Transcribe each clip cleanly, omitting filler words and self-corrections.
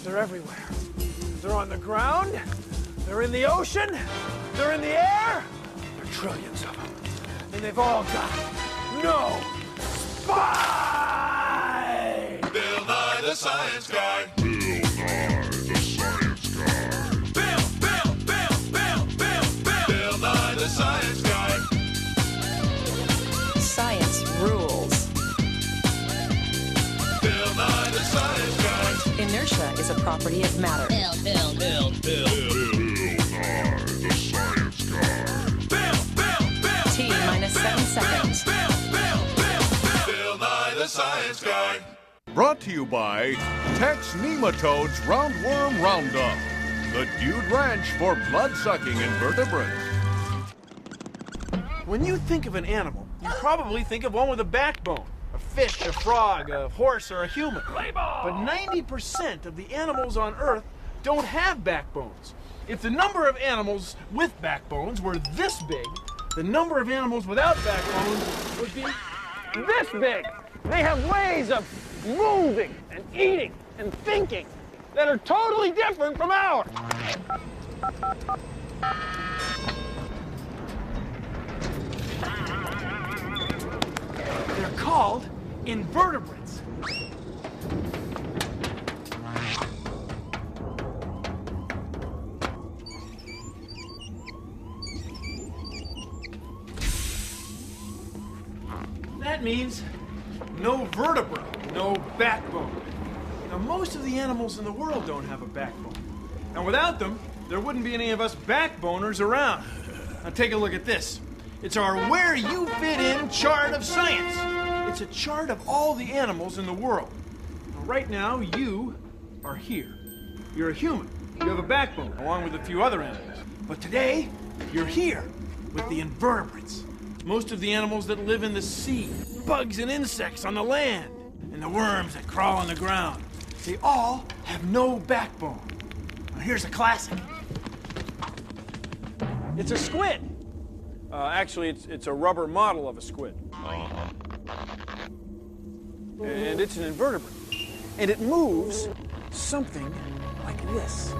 They're everywhere. They're on the ground, they're in the ocean, they're in the air. There are trillions of them. And they've all got no spine! Bill Nye the Science Guy. Bill Nye the Science Guy. Bill Nye the Science Guy. Science rules. Bill Nye the Science Guy. Inertia is a property of matter. Bill Nye the Science Guy. T minus 7 seconds. Bill Nye the Science Guy. Brought to you by Tex Nematodes Roundworm Roundup, the Dude Ranch for blood-sucking invertebrates. When you think of an animal, you probably think of one with a backbone. A fish, a frog, a horse, or a human. But 90% of the animals on Earth don't have backbones. If the number of animals with backbones were this big, the number of animals without backbones would be this big. They have ways of moving and eating and thinking that are totally different from ours. They're called invertebrates. That means no vertebra, no backbone. Now, most of the animals in the world don't have a backbone. And without them, there wouldn't be any of us backboners around. Now, take a look at this. It's our Where You Fit In chart of science. It's a chart of all the animals in the world. Now, right now, you are here. You're a human. You have a backbone, along with a few other animals. But today, you're here with the invertebrates. Most of the animals that live in the sea, bugs and insects on the land, and the worms that crawl on the ground. They all have no backbone. Now, here's a classic. It's a squid. Actually, it's a rubber model of a squid. And it's an invertebrate. And it moves something like this.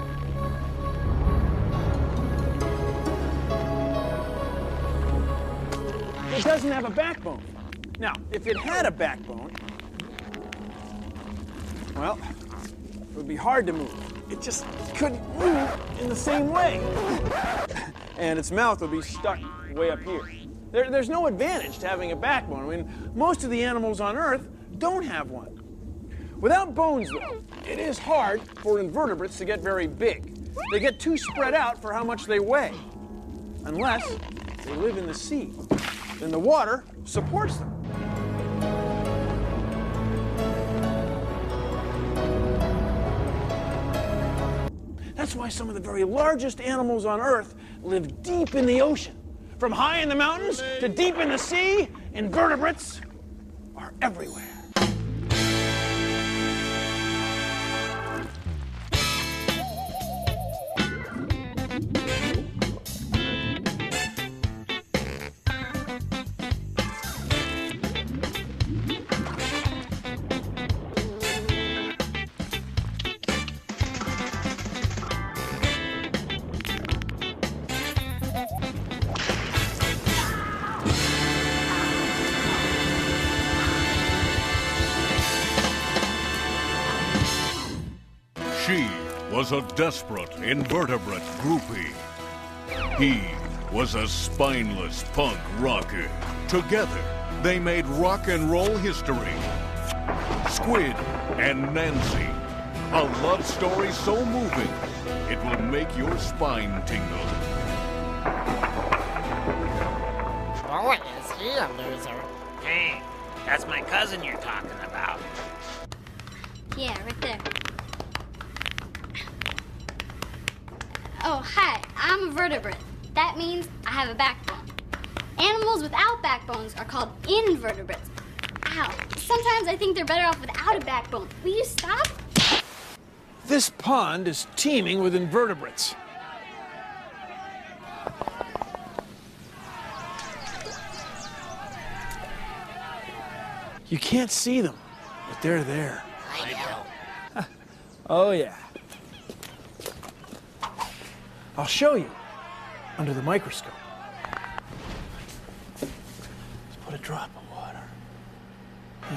It doesn't have a backbone. Now, if it had a backbone, well, it would be hard to move. It just couldn't move in the same way. And its mouth would be stuck way up here. There's no advantage to having a backbone. I mean, most of the animals on Earth don't have one. Without bones, though, it is hard for invertebrates to get very big. They get too spread out for how much they weigh, unless they live in the sea. Then the water supports them. That's why some of the very largest animals on Earth live deep in the ocean. From high in the mountains to deep in the sea, invertebrates are everywhere. She was a desperate invertebrate groupie. He was a spineless punk rocker. Together, they made rock and roll history. Squid and Nancy. A love story so moving, it will make your spine tingle. Boy, is he a loser. Hey, that's my cousin you're talking about. Yeah, right there. Oh, hi, I'm a vertebrate. That means I have a backbone. Animals without backbones are called invertebrates. Ow, sometimes I think they're better off without a backbone. Will you stop? This pond is teeming with invertebrates. You can't see them, but they're there. I know. Oh, yeah. I'll show you under the microscope. Let's put a drop of water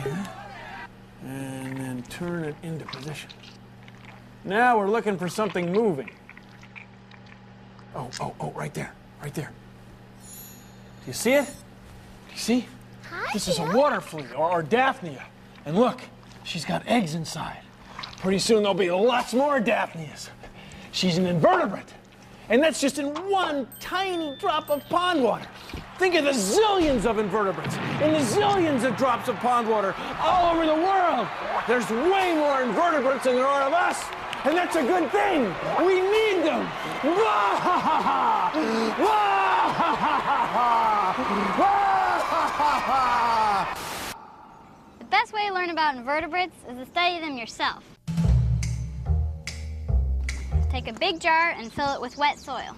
here, and then turn it into position. Now we're looking for something moving. Oh, right there, right there. Do you see it? Do you see? Hi, This is a water flea, or Daphnia. And look, she's got eggs inside. Pretty soon there'll be lots more Daphnias. She's an invertebrate. And that's just in one tiny drop of pond water. Think of the zillions of invertebrates and the zillions of drops of pond water all over the world. There's way more invertebrates than there are of us. And that's a good thing. We need them. The best way to learn about invertebrates is to study them yourself. Take a big jar and fill it with wet soil.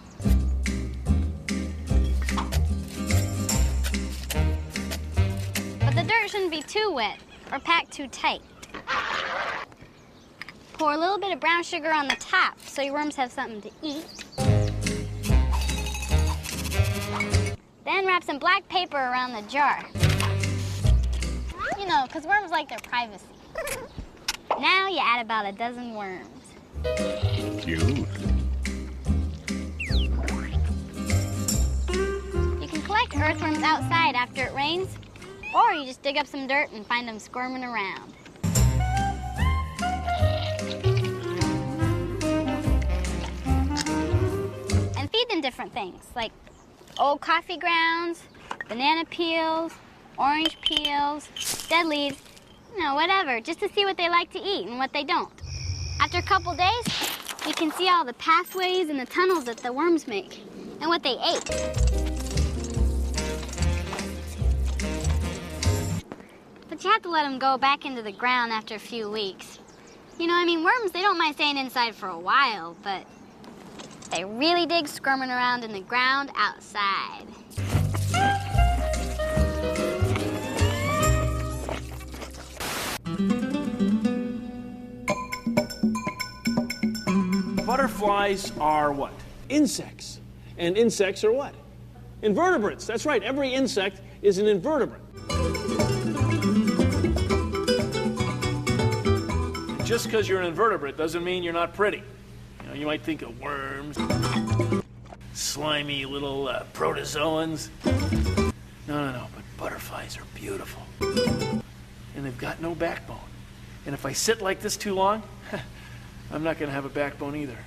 But the dirt shouldn't be too wet or packed too tight. Pour a little bit of brown sugar on the top so your worms have something to eat. Then wrap some black paper around the jar. You know, because worms like their privacy. Now you add about a dozen worms. Cute. You can collect earthworms outside after it rains, or you just dig up some dirt and find them squirming around. And feed them different things, like old coffee grounds, banana peels, orange peels, dead leaves, you know, whatever, just to see what they like to eat and what they don't. After a couple days, you can see all the pathways and the tunnels that the worms make and what they ate. But you have to let them go back into the ground after a few weeks. You know, I mean, worms, they don't mind staying inside for a while, but they really dig squirming around in the ground outside. Butterflies are what? Insects. And insects are what? Invertebrates. That's right. Every insect is an invertebrate. Just because you're an invertebrate doesn't mean you're not pretty. You know, you might think of worms, slimy little protozoans. No, but butterflies are beautiful. And they've got no backbone. And if I sit like this too long, I'm not going to have a backbone either.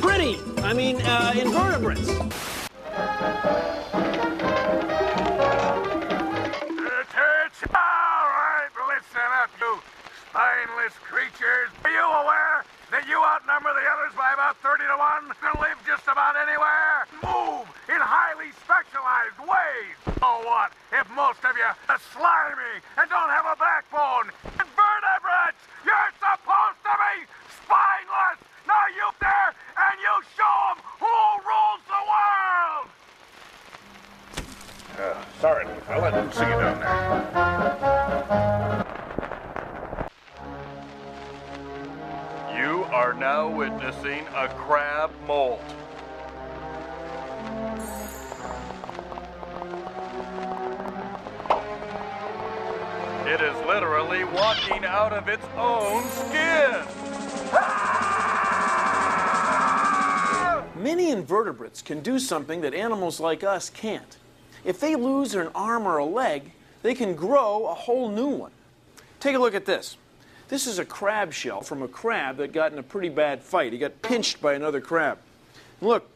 Pretty! I mean, invertebrates. All right, listen up, you spineless creatures. Are you aware that you outnumber the others by about 30 to 1? Can live just about anywhere. Move in highly specialized ways. Oh, what if most of you are slimy and don't have a backbone? Invertebrates, you're supposed to be spineless. Now you there and you show them who rules the world. Sorry, little fella, I didn't see you down there. You are now witnessing a crab molt. It is literally walking out of its own skin. Many invertebrates can do something that animals like us can't. If they lose an arm or a leg, they can grow a whole new one. Take a look at this. This is a crab shell from a crab that got in a pretty bad fight. He got pinched by another crab. And look,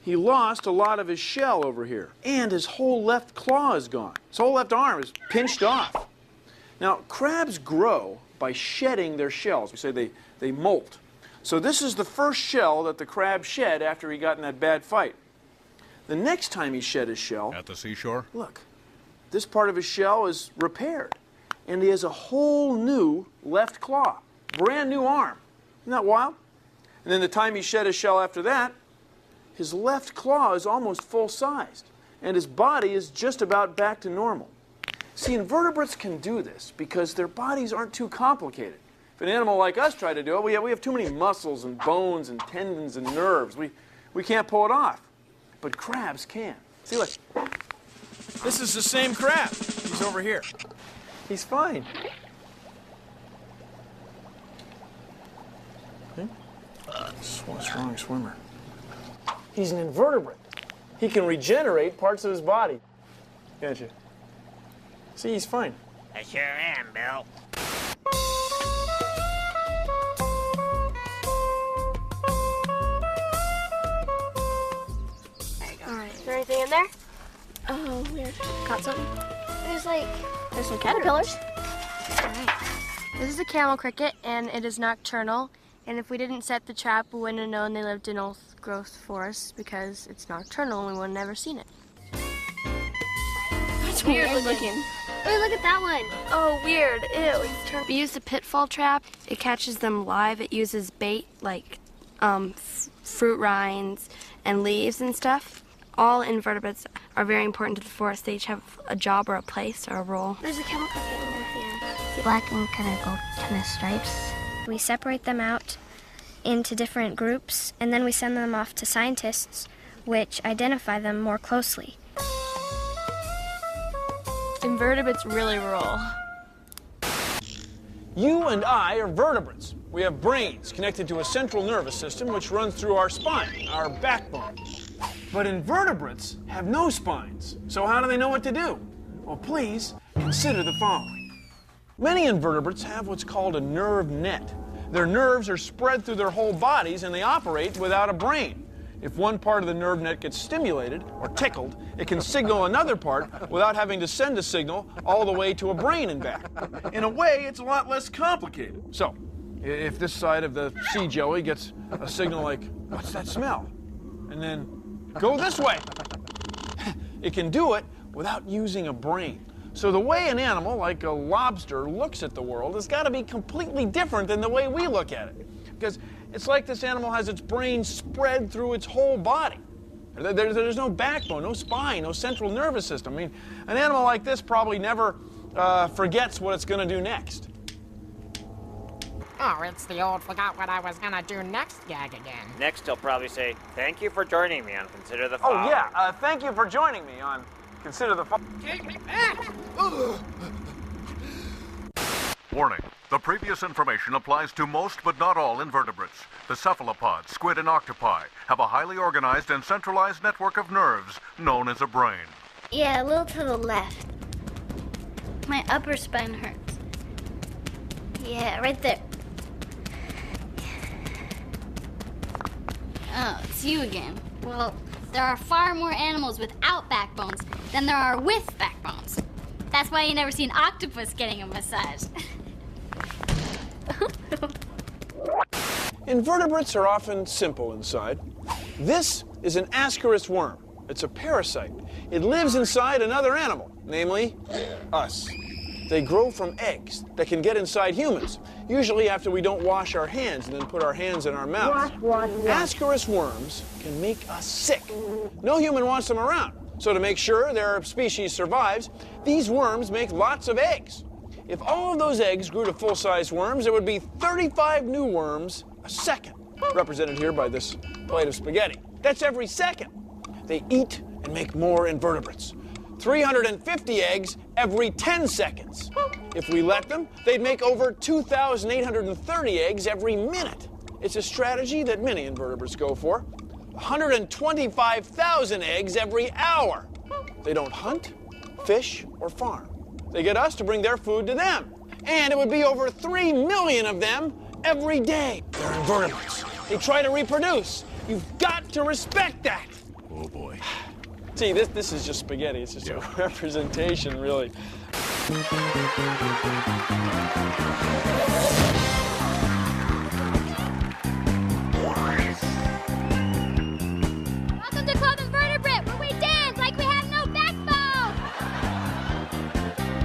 he lost a lot of his shell over here. And his whole left claw is gone. His whole left arm is pinched off. Now, crabs grow by shedding their shells. We say they molt. So this is the first shell that the crab shed after he got in that bad fight. The next time he shed his shell... At the seashore? Look, this part of his shell is repaired. And he has a whole new left claw. Brand new arm. Isn't that wild? And then the time he shed his shell after that, his left claw is almost full-sized. and his body is just about back to normal. See, invertebrates can do this because their bodies aren't too complicated. If an animal like us tried to do it, we have too many muscles and bones and tendons and nerves. We can't pull it off. But crabs can. See, look. This is the same crab. He's over here. He's fine. Strong swimmer. He's an invertebrate. He can regenerate parts of his body. Can't you? See, he's fine. I sure am, Bill. Alright, is there anything in there? Oh, weird. Got something? There's some caterpillars. Alright. This is a camel cricket, and it is nocturnal. And if we didn't set the trap, we wouldn't have known they lived in old growth forests because it's nocturnal and we would have never seen it. That's weird looking. Wait, look at that one. Oh, weird. Ew. We use the pitfall trap. It catches them live. It uses bait like fruit rinds and leaves and stuff. All invertebrates are very important to the forest. They each have a job or a place or a role. There's a camel cricket in there. Yeah. Black and kind of gold kind of stripes. We separate them out into different groups, and then we send them off to scientists, which identify them more closely. Invertebrates really rule. You and I are vertebrates. We have brains connected to a central nervous system which runs through our spine, our backbone. But invertebrates have no spines, so how do they know what to do? Well, please consider the following. Many invertebrates have what's called a nerve net. Their nerves are spread through their whole bodies and they operate without a brain. If one part of the nerve net gets stimulated or tickled, it can signal another part without having to send a signal all the way to a brain and back. In a way, it's a lot less complicated. So, if this side of the sea jelly gets a signal like, what's that smell? And then, go this way. It can do it without using a brain. So the way an animal, like a lobster, looks at the world has got to be completely different than the way we look at it. Because it's like this animal has its brain spread through its whole body. There's no backbone, no spine, no central nervous system. I mean, an animal like this probably never forgets what it's going to do next. Oh, it's the old forgot what I was going to do next gag again. Next, he'll probably say, thank you for joining me on Consider the Fall. Oh, yeah. Thank you for joining me on Consider the Fall. Take me back! Warning. The previous information applies to most but not all invertebrates. The cephalopods, squid, and octopi have a highly organized and centralized network of nerves known as a brain. Yeah, a little to the left. My upper spine hurts. Yeah, right there. Oh, it's you again. Well, there are far more animals without backbones than there are with backbones. That's why you never see an octopus getting a massage. Invertebrates are often simple inside. This is an ascaris worm. It's a parasite. It lives inside another animal, namely us. They grow from eggs that can get inside humans, usually after we don't wash our hands and then put our hands in our mouths. Ascaris worms can make us sick. No human wants them around. So to make sure their species survives, these worms make lots of eggs. If all of those eggs grew to full-size worms, there would be 35 new worms a second, represented here by this plate of spaghetti. That's every second. They eat and make more invertebrates. 350 eggs every 10 seconds. If we let them, they'd make over 2,830 eggs every minute. It's a strategy that many invertebrates go for. 125,000 eggs every hour. They don't hunt, fish, or farm. They get us to bring their food to them. And it would be over 3 million of them every day. They're invertebrates. They try to reproduce. You've got to respect that. Oh, boy. See, this is just spaghetti. It's just a representation, really. Welcome to Club Invertebrate, where we dance like we have no backbone.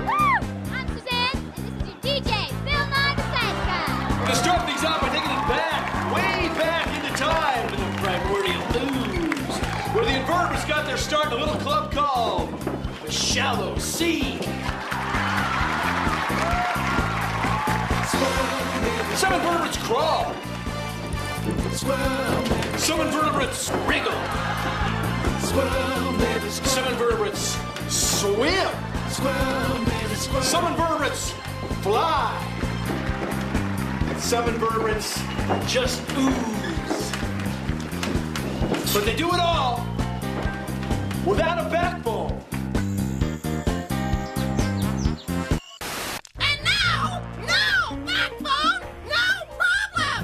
Woo! I'm Suzanne, and this is your DJ, Bill Nye the Science Guy. We're going to start things off by taking it back, way back into time, to the primordial ooze, where the invertebrates got their start in a little club called the Shallow Sea. 7 invertebrates crawl. Some invertebrates wriggle. 7 invertebrates swim. Some invertebrates fly. 7 invertebrates just ooze. But they do it all without a backbone. And now, no backbone, no problem.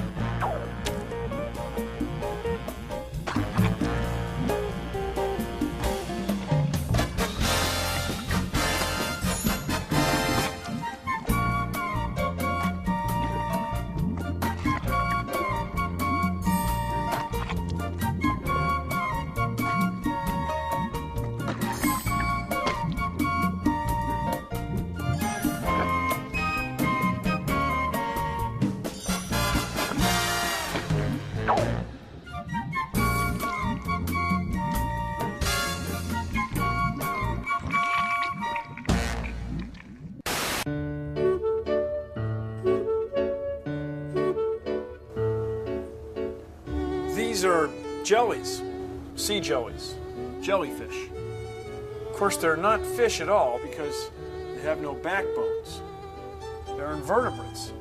These are jellies, sea jellies, jellyfish. Of course, they're not fish at all because they have no backbones. They're invertebrates.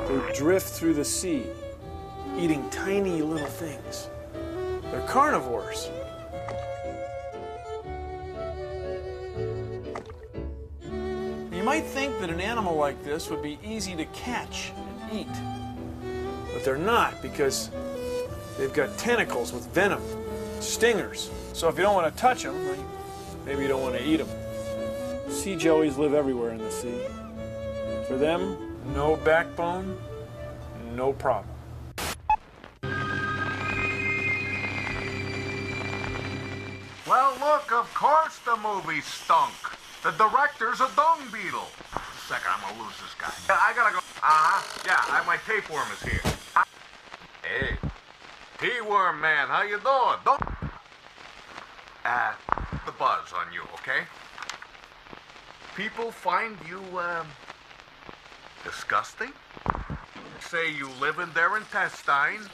They drift through the sea, eating tiny little things. They're carnivores. You might think that an animal like this would be easy to catch and eat. But they're not, because they've got tentacles with venom, stingers. So if you don't want to touch them, maybe you don't want to eat them. Sea jellies live everywhere in the sea. For them, no backbone, no problem. Well, look, of course the movie stunk. The director's a dung beetle. Second, I'm gonna lose this guy. I gotta go. Yeah, my tapeworm is here. Hey, T-worm man, how you doing? Don't the buzz on you, okay? People find you disgusting. Say you live in their intestines,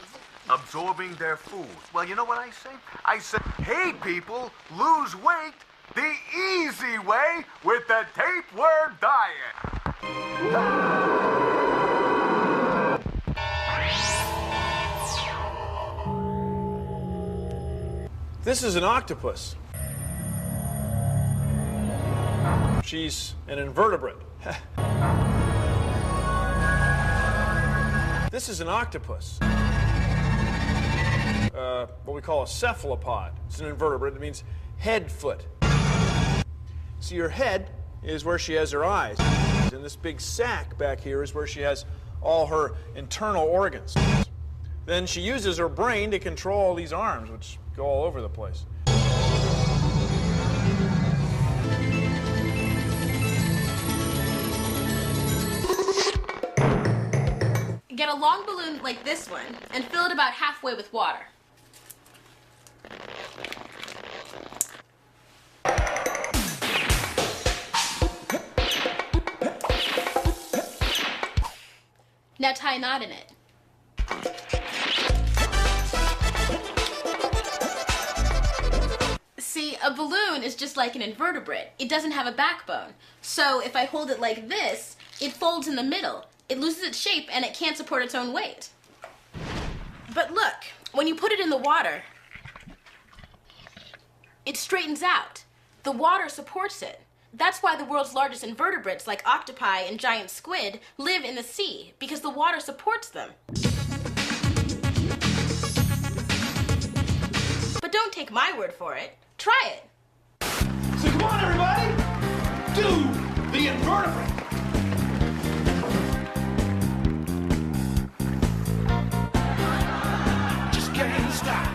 absorbing their food. Well, you know what I say? I say, hey people, lose weight the easy way with the tapeworm diet. This is an octopus. She's an invertebrate. This is an octopus. What we call a cephalopod. It's an invertebrate. It means head foot. See, her head is where she has her eyes. And this big sac back here is where she has all her internal organs. Then she uses her brain to control all these arms, which go all over the place. Get a long balloon like this one and fill it about halfway with water. Now tie a knot in it. See, a balloon is just like an invertebrate. It doesn't have a backbone. So if I hold it like this, it folds in the middle. It loses its shape and it can't support its own weight. But look, when you put it in the water, it straightens out. The water supports it. That's why the world's largest invertebrates, like octopi and giant squid, live in the sea, because the water supports them. But don't take my word for it. Try it. So come on, everybody! Do the invertebrate! Just can't stop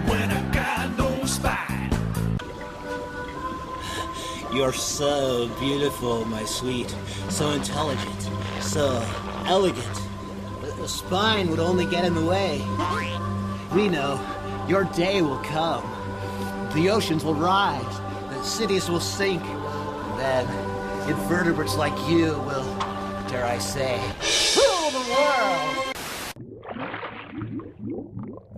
when I got no spine. You're so beautiful, my sweet. So intelligent. So elegant. A spine would only get in the way. We know. Your day will come. The oceans will rise. The cities will sink. And then invertebrates like you will, dare I say, rule the world.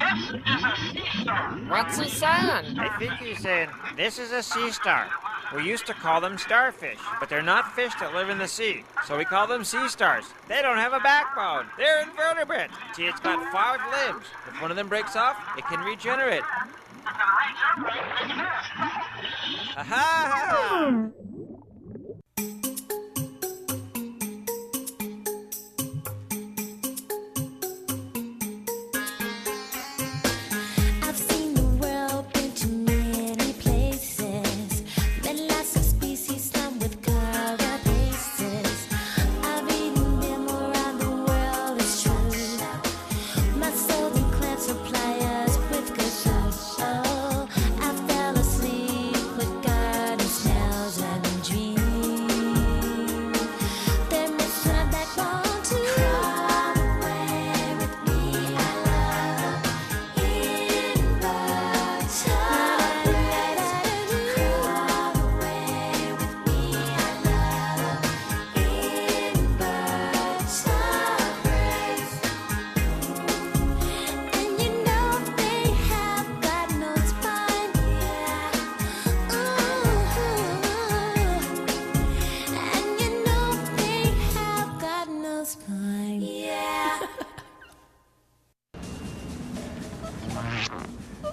This is a sea star. What's he saying? I think he's saying, this is a sea star. We used to call them starfish, but they're not fish that live in the sea, so we call them sea stars. They don't have a backbone. They're invertebrates. See, it's got 5 limbs. If one of them breaks off, it can regenerate. Aha!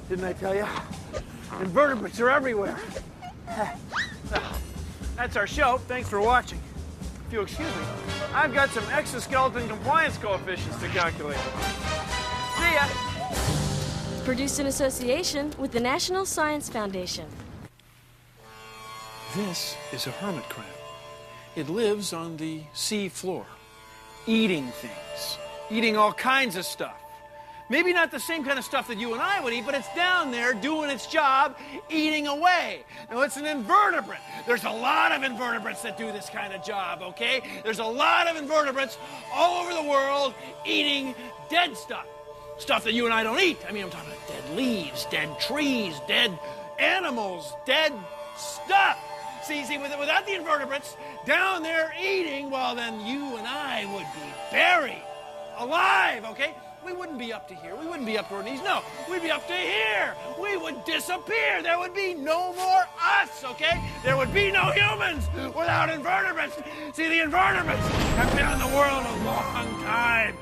Didn't I tell you? Invertebrates are everywhere. That's our show. Thanks for watching. If you'll excuse me, I've got some exoskeleton compliance coefficients to calculate. See ya! Produced in association with the National Science Foundation. This is a hermit crab. It lives on the sea floor, eating things, eating all kinds of stuff. Maybe not the same kind of stuff that you and I would eat, but it's down there doing its job, eating away. Now, it's an invertebrate. There's a lot of invertebrates that do this kind of job, okay? There's a lot of invertebrates all over the world eating dead stuff. Stuff that you and I don't eat. I mean, I'm talking about dead leaves, dead trees, dead animals, dead stuff. See, without the invertebrates down there eating, well, then you and I would be buried alive, okay? We wouldn't be up to here. We wouldn't be up to our knees. No, we'd be up to here. We would disappear. There would be no more us, okay? There would be no humans without invertebrates. See, the invertebrates have been in the world a long time.